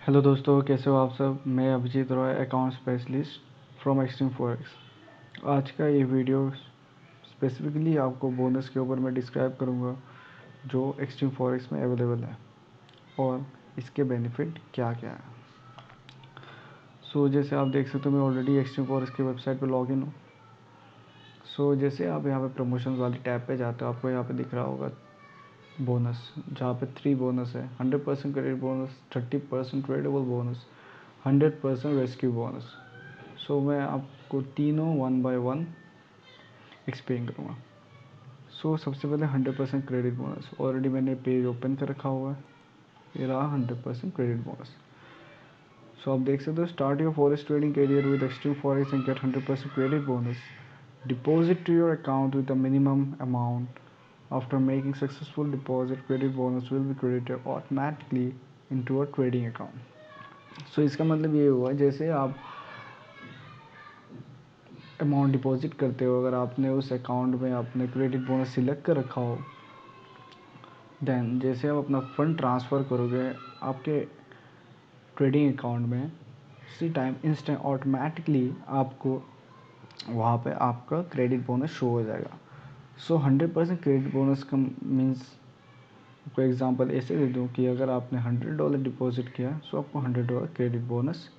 Hello दोस्तों, कैसे हो आप सब। मैं Abhijit Roy, account specialist from Extreme Forex. आज का ये वीडियो स्पेसिफिकली आपको बोनस के ऊपर मैं डिस्क्राइब करूँगा जो एक्सट्रीम फॉरेक्स में अवेलेबल है और इसके बेनिफिट क्या क्या है। जैसे आप देख सकते हो, मैं ऑलरेडी एक्सट्रीम फॉरेक्स की वेबसाइट पर लॉग इन हूँ। जैसे आप यहाँ पे प्रमोशन वाली टैब पे जाते हो, आपको यहाँ पे दिख रहा होगा बोनस, जहाँ पे 3 बोनस है: 100% credit bonus, 30% tradeable bonus, 100% rescue bonus. मैं आपको तीनों 1 बाय 1 एक्सप्लेन करूँगा। सबसे पहले 100% क्रेडिट बोनस। ऑलरेडी मैंने पेज ओपन कर रखा हुआ है, ये रहा 100% क्रेडिट बोनस। आप देख सकते हो, start your forex trading career with Extreme Forex and get 100% credit bonus. Deposit to your account with a minimum amount. After making successful deposit, credit bonus will be credited automatically into a trading account. इसका मतलब ये हुआ, जैसे आप amount deposit करते हो, अगर आपने उस अकाउंट में आपने क्रेडिट बोनस सिलेक्ट कर रखा हो, देन जैसे आप अपना फंड ट्रांसफ़र करोगे आपके ट्रेडिंग अकाउंट में, उसी टाइम इंस्टेंट ऑटोमेटिकली आपको वहाँ पे आपका क्रेडिट बोनस शो हो जाएगा। 100% क्रेडिट बोनस का मीन्स, आपको एग्जांपल ऐसे दे दूँ कि अगर आपने $100 डिपॉजिट किया, आपको $100 क्रेडिट बोनस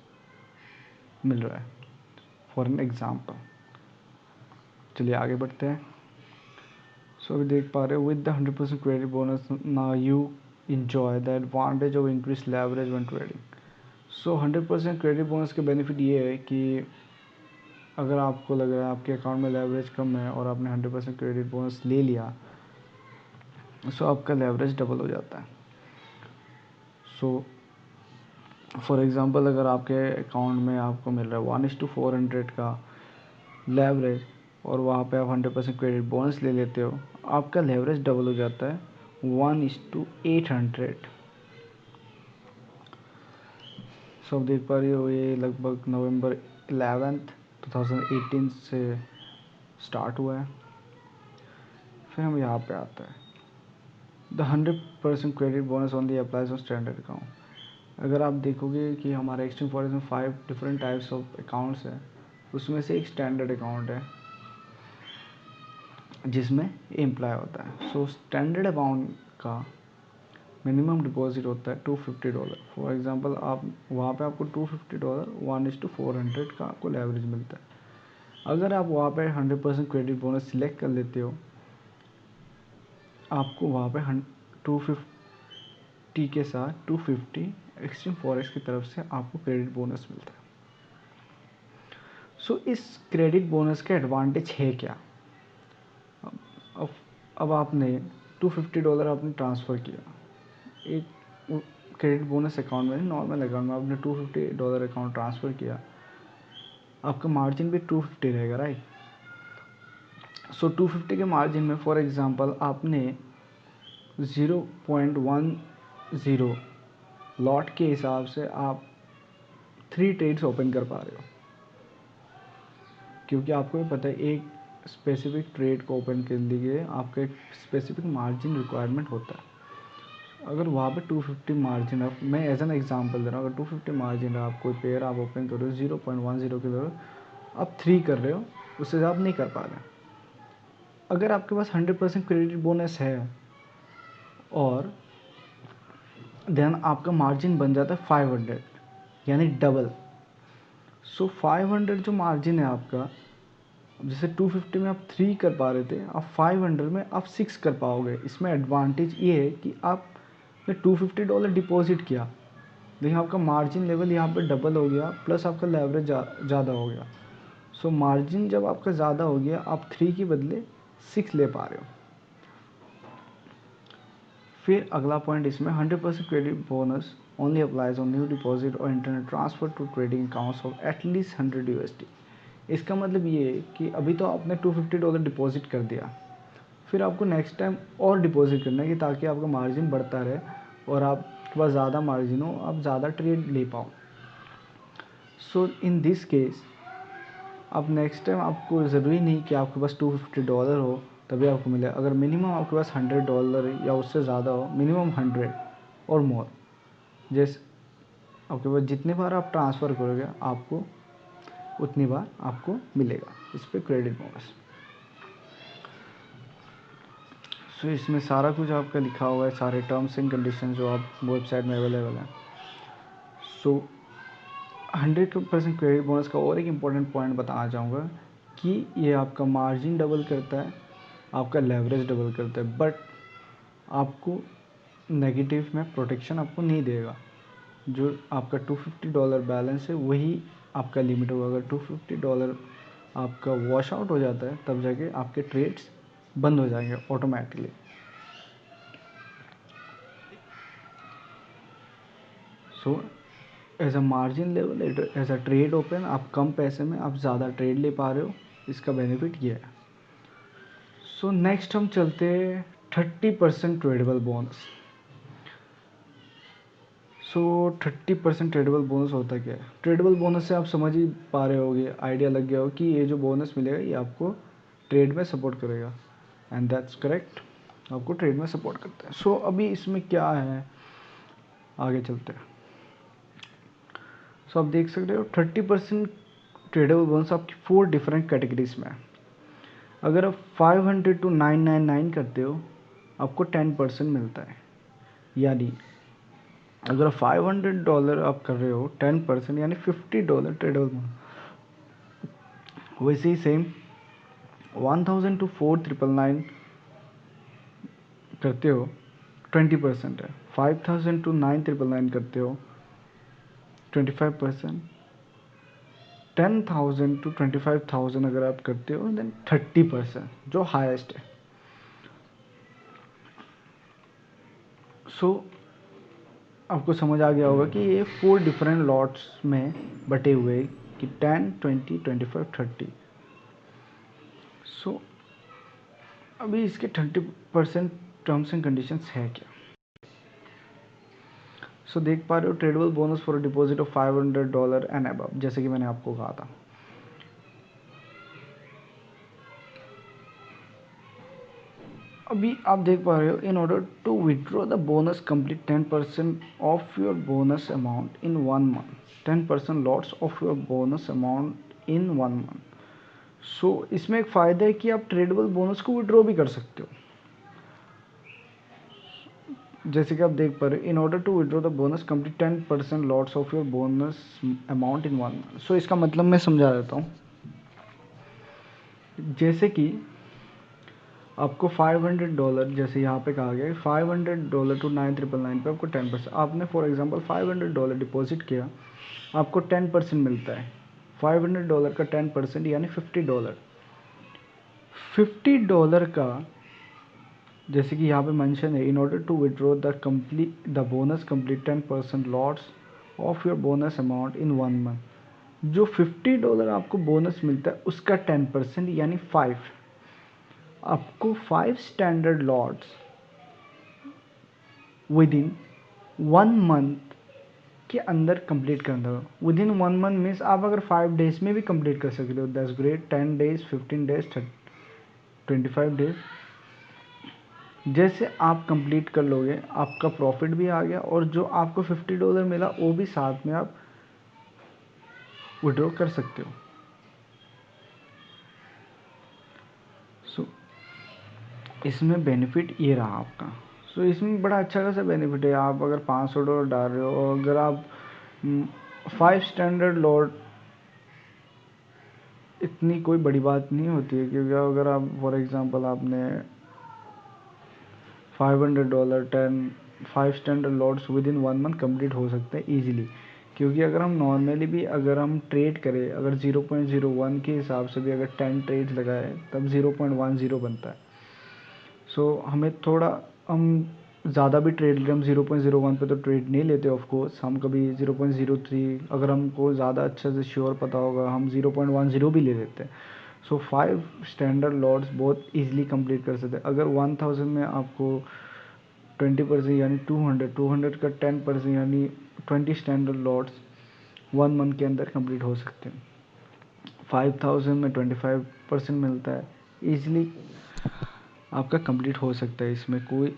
मिल रहा है, फॉर एन एग्जांपल। चलिए आगे बढ़ते हैं। अभी देख पा रहे हो, with the 100% credit bonus now you enjoy the advantage of increase leverage when trading. 100% credit bonus के बेनिफिट ये है कि अगर आपको लग रहा है आपके अकाउंट में लेवरेज कम है और आपने 100% क्रेडिट बोनस ले लिया, आपका लेवरेज डबल हो जाता है। फॉर एग्ज़ाम्पल, अगर आपके अकाउंट में आपको मिल रहा है 1:400 का लेवरेज और वहाँ पे आप 100% क्रेडिट बोनस ले लेते हो, आपका लेवरेज डबल हो जाता है 1:800। आप देख पा रहे हो, ये लगभग नवंबर 11, 2018 से स्टार्ट हुआ है। फिर हम यहाँ पे आते हैं, the 100% credit bonus only applies on standard account. अगर आप देखोगे कि हमारे एक्सट्रीम फॉरेक्स में 5 डिफरेंट टाइप्स ऑफ अकाउंट्स हैं, उसमें से एक स्टैंडर्ड अकाउंट है जिसमें एम्प्लॉय होता है। स्टैंडर्ड अकाउंट का मिनिमम डिपॉजिट होता है $250। फॉर एग्जांपल, आप वहाँ पे आपको $250 1:400 का आपको लेवरेज मिलता है। अगर आप वहाँ पे 100% क्रेडिट बोनस सिलेक्ट कर लेते हो, आपको वहाँ पे 250 के साथ 250 एक्सट्रीम फॉरेक्स की तरफ से आपको क्रेडिट बोनस मिलता है। इस क्रेडिट बोनस का एडवांटेज है क्या? अब आपने $250 आपने ट्रांसफ़र किया एक क्रेडिट बोनस अकाउंट में, नॉर्मल अकाउंट में आपने $250 अकाउंट ट्रांसफ़र किया, आपका मार्जिन भी 250 रहेगा, राइट। 250 के मार्जिन में फॉर एग्जांपल आपने 0.10 लॉट के हिसाब से आप 3 ट्रेड्स ओपन कर पा रहे हो, क्योंकि आपको भी पता है एक स्पेसिफिक ट्रेड को ओपन के लिए आपका एक स्पेसिफिक मार्जिन रिक्वायरमेंट होता है। अगर वहाँ पे 250 मार्जिन है, मैं एज एन एग्जांपल दे रहा हूँ, अगर 250 मार्जिन है, आप कोई पेयर आप ओपन कर रहे हो 0.10 के लिए, आप 3 कर रहे हो, उससे आप नहीं कर पा रहे। अगर आपके पास 100% क्रेडिट बोनस है और देन आपका मार्जिन बन जाता है 500, यानी डबल। 500 जो मार्जिन है आपका, जैसे 250 में आप 3 कर पा रहे थे, आप 500 में आप 6 कर पाओगे। इसमें एडवांटेज ये है कि आपने $250 डिपॉजिट किया, लेकिन आपका मार्जिन लेवल यहाँ पे डबल हो गया, प्लस आपका लेवरेज ज़्यादा हो गया। मार्जिन जब आपका ज़्यादा हो गया, आप 3 के बदले 6 ले पा रहे हो। फिर अगला पॉइंट इसमें, 100% credit bonus only applies on new deposit और internet transfer to trading accounts of at least 100 USD। इसका मतलब ये है कि अभी तो आपने $250 डिपॉजिट कर दिया, फिर आपको नेक्स्ट टाइम और डिपॉजिट करना है कि ताकि आपका मार्जिन बढ़ता रहे और आपके पास ज़्यादा मार्जिन हो, आप ज़्यादा ट्रेड ले पाओ। इन दिस केस अब नेक्स्ट टाइम आपको ज़रूरी नहीं कि आपके पास $250 हो तभी आपको मिले। अगर मिनिमम आपके पास $100 या उससे ज़्यादा हो, मिनिमम 100 और मोर, जैसे आपके पास जितनी बार आप ट्रांसफ़र करोगे आपको उतनी बार आपको मिलेगा इस पर क्रेडिट बोनस। सो इसमें सारा कुछ आपका लिखा हुआ है, सारे टर्म्स एंड कंडीशन जो आप वेबसाइट में अवेलेबल हैं। सो 100% क्रेडिट बोनस का और एक इम्पॉर्टेंट पॉइंट बताना चाहूँगा कि ये आपका मार्जिन डबल करता है, आपका लेवरेज डबल करता है, बट आपको नेगेटिव में प्रोटेक्शन आपको नहीं देगा। जो आपका $250 बैलेंस है वही आपका लिमिट होगा। अगर $250 आपका वॉश आउट हो जाता है तब जाके आपके ट्रेड्स बंद हो जाएंगे automatically. So as a margin level, as a trade open, आप कम पैसे में आप ज़्यादा ट्रेड ले पा रहे हो, इसका बेनिफिट ये है। सो नेक्स्ट हम चलते हैं 30% ट्रेडेबल बोनस। सो 30% ट्रेडेबल बोनस होता क्या है? ट्रेडेबल बोनस से आप समझ ही पा रहे होगे, आइडिया लग गया हो कि ये जो बोनस मिलेगा ये आपको ट्रेड में सपोर्ट करेगा, एंड दैट्स करेक्ट, आपको ट्रेड में सपोर्ट करता है। सो अभी इसमें क्या है, आगे चलते हैं। सो आप देख सकते हो 30% ट्रेडेबल बोनस आपकी 4 डिफरेंट कैटेगरीज में है। अगर आप 500 to 999 करते हो आपको 10% मिलता है, यानी अगर $500 आप कर रहे हो 10% यानी $50 ट्रेडेबल बोनस। वैसे ही सेम 1000 to 4999 करते हो 20% है, 5000 to 9999 करते हो 25%, 10,000 to 25,000 अगर आप करते हो देन 30% जो हाईएस्ट है। सो आपको समझ आ गया होगा कि ये 4 डिफरेंट लॉट्स में बटे हुए कि 10, 20, 25, 30। सो अभी इसके 30% टर्म्स एंड कंडीशंस है क्या? सो देख पा रहे हो, tradable bonus for deposit of $500 and above, जैसे कि मैंने आपको कहा था। अभी आप देख पा रहे हो, in order to withdraw the bonus complete 10% of your bonus amount in 1 month, 10% lots of your bonus amount in 1 month. So इसमें एक फ़ायदा है कि आप ट्रेडेबल बोनस को विड्रॉ भी कर सकते हो। जैसे कि आप देख पा रहे हो, in order to withdraw the bonus complete 10% lots of your bonus amount in 1 month. So इसका मतलब मैं समझा देता हूँ। जैसे कि आपको $500, जैसे यहाँ पे कहा गया है $500 to 9999 पे आपको 10%, आपने फॉर एग्जांपल $500 डिपॉजिट किया, आपको 10% मिलता है। $500 का 10% यानी $50। $50 का, जैसे कि यहाँ पे मेंशन है, in order to withdraw the bonus complete 10% lots of your bonus amount in 1 month. जो $50 आपको बोनस मिलता है उसका 10% यानी 5, आपको 5 standard lots with in 1 month के अंदर कंप्लीट करना होगा। विद इन 1 मंथ मीन्स आप अगर 5 डेज में भी कंप्लीट कर सकते हो, that's great. 10 days, 15 days, 25 days, जैसे आप कंप्लीट कर लोगे आपका प्रॉफिट भी आ गया और जो आपको $50 मिला वो भी साथ में आप विड्रॉ कर सकते हो। सो इसमें बेनिफिट ये रहा आपका। सो इसमें बड़ा अच्छा खासा बेनिफिट है। आप अगर $500 डाल रहे हो और अगर आप 5 स्टैंडर्ड लॉट, इतनी कोई बड़ी बात नहीं होती है, क्योंकि अगर आप फॉर एग्जांपल आपने $500 5 standard lots with in 1 month complete हो सकते हैं ईजिली। क्योंकि अगर हम नॉर्मली भी अगर हम ट्रेड करें, अगर 0.01 के हिसाब से भी अगर 10 ट्रेड्स लगाए तब 0.10 बनता है। सो हमें थोड़ा, हम ज़्यादा भी ट्रेड ले, हम 0.01 पे तो ट्रेड नहीं लेते ऑफ कोर्स, हम कभी 0.03, अगर हमको ज़्यादा अच्छे से श्योर पता होगा हम 0.10 भी ले लेते हैं। सो 5 स्टैंडर्ड लॉट्स बहुत इजीली कंप्लीट कर सकते हैं। अगर 1000 में आपको 20% यानी 200 का 10% यानी 20 स्टैंडर्ड लॉट्स 1 मंथ के अंदर कंप्लीट हो सकते हैं। 5000 में 25% मिलता है, ईजिली आपका कंप्लीट हो सकता है, इसमें कोई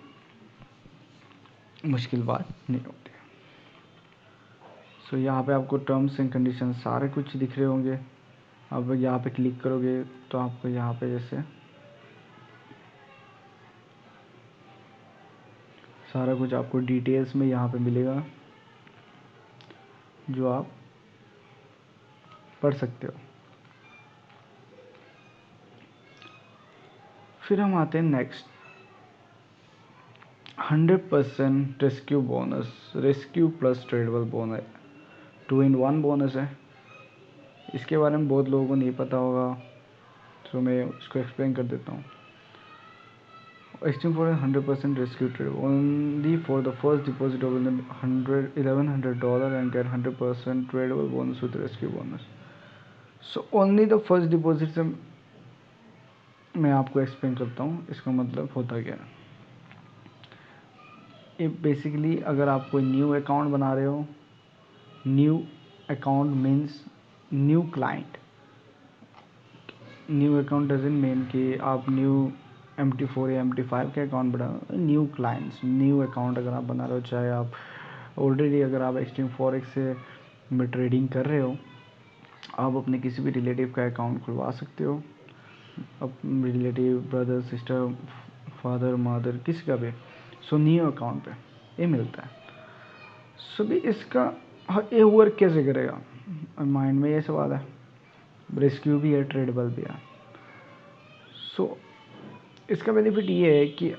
मुश्किल बात नहीं होती। सो यहाँ पे आपको टर्म्स एंड कंडीशन सारे कुछ दिख रहे होंगे। अब यहाँ पे क्लिक करोगे तो आपको यहाँ पे जैसे सारा कुछ आपको डिटेल्स में यहाँ पे मिलेगा जो आप पढ़ सकते हो। फिर हम आते हैं next 100% rescue bonus, rescue plus tradeable bonus, 2-in-1 bonus है। इसके बारे में बहुत लोगों को नहीं पता होगा, तो मैं इसको एक्सप्लेन कर देता हूँ। Exchange for 100% rescue trade only for the first deposit of $1,100 and get 100% tradable bonus with rescue bonus. So only the first deposit से मैं आपको एक्सप्लेन करता हूँ इसका मतलब होता क्या है। ये बेसिकली अगर आप कोई न्यू अकाउंट बना रहे हो, new account means new client. New account doesn't mean कि आप न्यू MT4 या MT5 के अकाउंट बना, न्यू क्लाइंट्स, न्यू अकाउंट अगर आप बना रहे हो, चाहे आप ऑलरेडी अगर आप एक्सचेंज फॉरेक्स से में ट्रेडिंग कर रहे हो, आप अपने किसी भी रिलेटिव का अकाउंट खुलवा सकते हो। अपने relative, brother, sister, father, mother, किसी का भी। सो न्यू अकाउंट पे ये मिलता है। सो भी इसका ये वर्क कैसे करेगा, माइंड में ये सवाल है। रेस्क्यू भी है, ट्रेडेबल भी है। सो इसका बेनिफिट ये है कि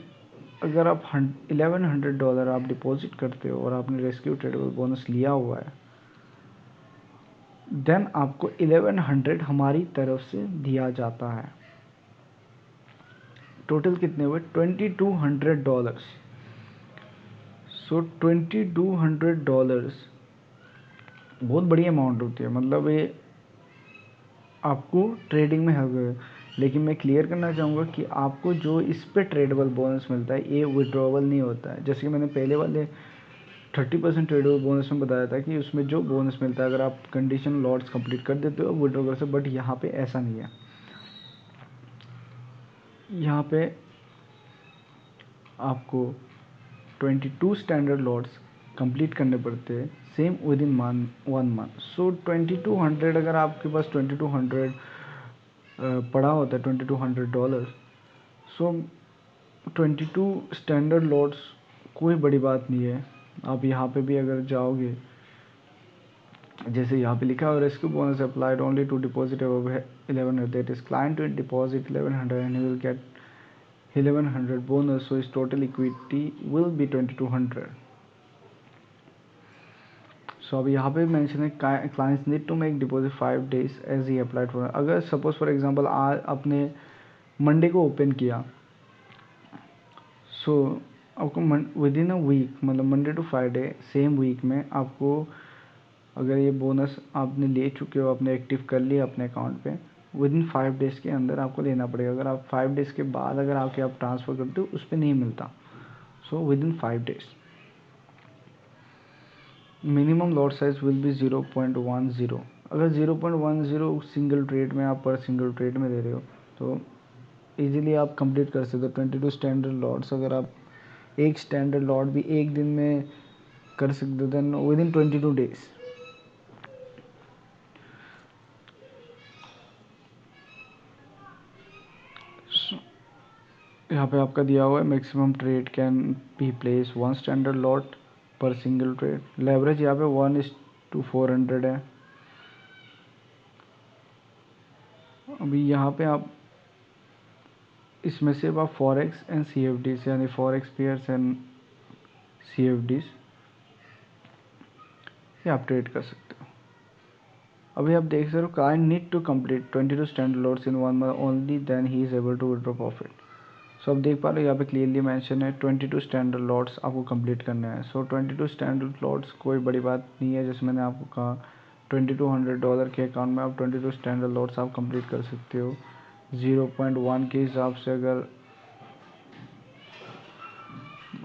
अगर आप $1,100 आप डिपॉजिट करते हो और आपने रेस्क्यू ट्रेडेबल बोनस लिया हुआ है, देन आपको 1100 हमारी तरफ से दिया जाता है। टोटल कितने हुए, $2,200। सो $2,200 बहुत बड़ी अमाउंट होती है, मतलब ये आपको ट्रेडिंग में हेल्प करेगा। लेकिन मैं क्लियर करना चाहूँगा कि आपको जो इस पे ट्रेडेबल बोनस मिलता है ये विड्रॉवल नहीं होता है। जैसे कि मैंने पहले वाले 30% ट्रेडेबल बोनस में बताया था कि उसमें जो बोनस मिलता है अगर आप कंडीशन लॉट्स कंप्लीट कर देते हो विड्रॉ कर सकते, बट यहाँ पे ऐसा नहीं है। यहाँ पे आपको 22 स्टैंडर्ड लॉट्स कंप्लीट करने पड़ते हैं, सेम विद इन 1 मंथ। सो 2200 अगर आपके पास 2200 पड़ा होता है, $2,200, सो 22 स्टैंडर्ड लॉट्स कोई बड़ी बात नहीं है। आप यहाँ पे भी अगर जाओगे, जैसे यहाँ पे लिखा है rescue bonus applied only to deposit above 1100, that is client will deposit 1100 and he will get 1100 bonus, so his total equity will be 2200. So अब यहाँ पे मेंशन है clients need to make deposit 5 days as he applied for. अगर suppose for example आज आपने Monday को open किया, so आपको विद इन अ वीक, मतलब Monday to Friday same week में आपको अगर ये बोनस आपने ले चुके हो, आपने एक्टिव कर लिया अपने अकाउंट पे, विद इन 5 days के अंदर आपको लेना पड़ेगा। अगर आप 5 days के बाद अगर आके आप ट्रांसफ़र करते हो उस पर नहीं मिलता। So with in 5 days minimum lot size will be 0.10। अगर 0.10 सिंगल ट्रेड में आप पर सिंगल ट्रेड में दे रहे हो तो इजीली आप कंप्लीट कर सकते हो 22 स्टैंडर्ड लॉट्स। अगर आप एक स्टैंडर्ड लॉट भी एक दिन में कर सकते हो देन विद इन 22 days। यहाँ पे आपका दिया हुआ है maximum trade can be place 1 standard lot पर सिंगल ट्रेड। लेवरेज यहाँ पे 1:400 है। अभी यहाँ पे आप इसमें से आप फॉरेक्स एंड CFDs यानी फॉरेक्स पेयर्स एंड CFDs ये आप ट्रेड कर सकते हो। अभी आप देख सकते हो client need to complete 22 standard lots in 1 month only then he is able to withdraw profit. So आप देख पा रहे हो यहाँ पे क्लियरली मेंशन है 22 स्टैंडर्ड लॉट्स आपको कंप्लीट करने हैं। सो 22 स्टैंडर्ड लॉट्स कोई बड़ी बात नहीं है। जैसे मैंने आपको कहा $2,200 के अकाउंट में आप 22 स्टैंडर्ड लॉट्स आप कंप्लीट कर सकते हो। 0.1 के हिसाब से अगर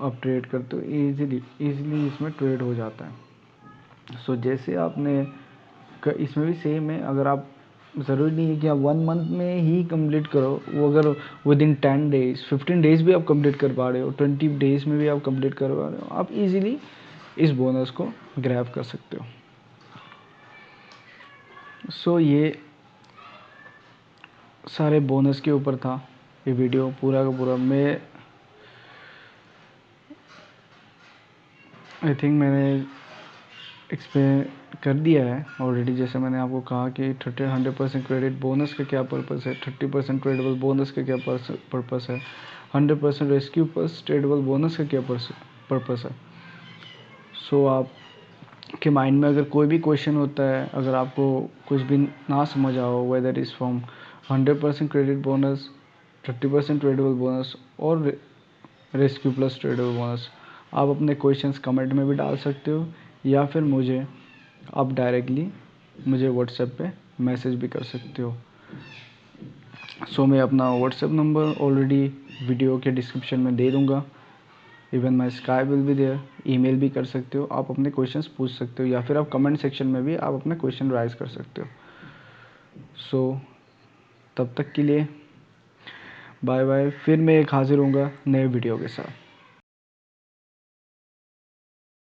आप ट्रेड करते हो इजीली इसमें ट्रेड हो जाता है। सो जैसे आपने इसमें भी सेम है। अगर आप ज़रूरी नहीं है कि आप 1 month में ही कंप्लीट करो, वो अगर विद इन 10 days 15 days भी आप कंप्लीट कर पा रहे हो, 20 days में भी आप कंप्लीट कर पा रहे हो, आप इजीली इस बोनस को ग्रैब कर सकते हो। सो ये सारे बोनस के ऊपर था ये वीडियो पूरा का पूरा। मैं आई थिंक मैंने एक्सप्लेन कर दिया है ऑलरेडी। जैसे मैंने आपको कहा कि 100% क्रेडिट बोनस का क्या पर्पस है, 30% ट्रेडेबल बोनस का क्या पर्पस है, 100% रेस्क्यू प्लस ट्रेडेबल बोनस का क्या पर्पस है। सो आपके माइंड में अगर कोई भी क्वेश्चन होता है, अगर आपको कुछ भी ना समझ आओ, whether is from 100% credit bonus, 30% tradeable bonus और रेस्क्यू प्लस ट्रेडेबल बोनस, आप अपने क्वेश्चंस कमेंट में भी डाल सकते हो या फिर मुझे आप डायरेक्टली मुझे व्हाट्सएप पे मैसेज भी कर सकते हो। सो मैं अपना व्हाट्सएप नंबर ऑलरेडी वीडियो के डिस्क्रिप्शन में दे दूँगा। Even my Skype will be there. Email भी कर सकते हो, आप अपने क्वेश्चंस पूछ सकते हो या फिर आप कमेंट सेक्शन में भी आप अपने क्वेश्चन राइज कर सकते हो। सो तब तक के लिए बाय बाय। फिर मैं एक हाजिर होऊंगा नए वीडियो के साथ।